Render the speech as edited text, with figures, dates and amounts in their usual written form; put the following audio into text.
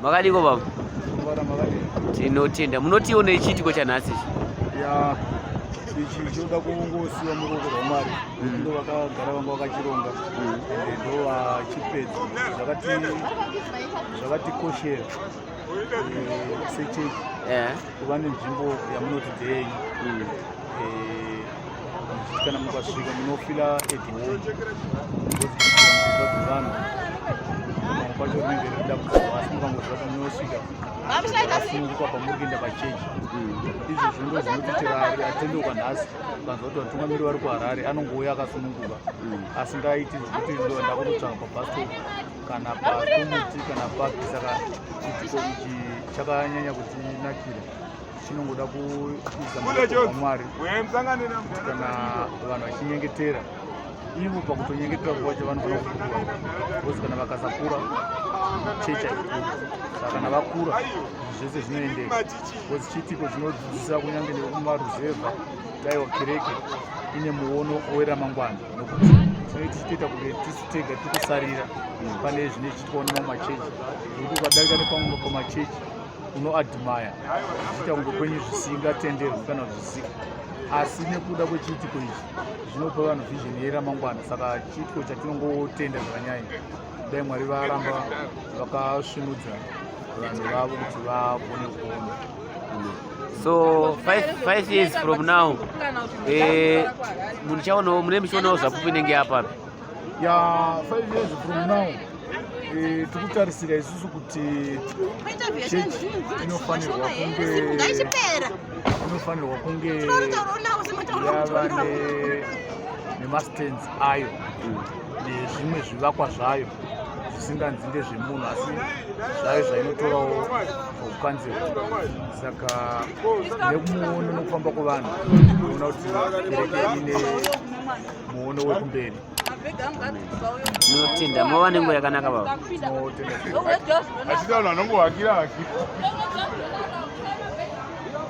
Makadiko baba? Bora makadiko. Tinotenda. Munotiona ichiitiko chanhasi ichi? Ya ichi choda kungosiwa muruoko rwaMwari. Ndo vakagara vanga vakachironga. Ndo vachipedza. Zvakatikoshera. Sechechi. Kuva nenzvimbo yamunoti dheyi. Kana mukasvika munofila at home. Vanhu kwacho rinenge rida kuzova asi mukangoziva kuti munosvika asununguka pamuri kuenda pachechi. Izvo zvindo zvinoti atendeuka nhasi ukanzwa kuti vatungamiri vari kuHarare anongouya akasununguka asingaiti zvekuti ndoenda kunotsvaka pabhastop kana pakomuti kana paki. Saka chiitiko ichi chakanyanya kutinakira. Chinongoda kuisa muruoko rwaMwari kana vanhu vachinyengetera. Ivo pakutonyengetera kwacho vanofanira kukura kozi kana vakasakura chechi haikuri. Saka kana vakura zvese zvinoendeka kozi chiitiko chinodzidzisa kunyange nekumaruzevha daiwa kereke ine muono weramangwana nokuti tinenge tichitoita kuti tisitega tikusarira pane zvine chiitwa nemamachechi nokuti ukadarika nepamwe pamachechi unoadhimaya zvichiita kunge kwenyu zvisingatenderwi kana zvisika. Asi nekuda kwechiitiko ichi zvinopa vanhu vhizheni yeramangwana. Saka chiitiko chatinongotenda zvakanyanya dai Mwari varamba vakasvinudza vanhu vavo kuti vagone kuona. So 5 years from now mune muchionawo ZAPUP inenge yapapi? Ya 5 years from now tikutarisira isusu kuti chechi inofanirwa kunge yava nemastands ayo nezvimwe zvivakwa zvayo zvisinganzi ndezvemunhu asi zvayo zvainotorawo kukanzera. Saka nekumuono nokufamba kwavanhu tinoona kuti kereke ine muono wekumberi. Tinotenda. Mava nenguva yakanaka baba. Tinotenda.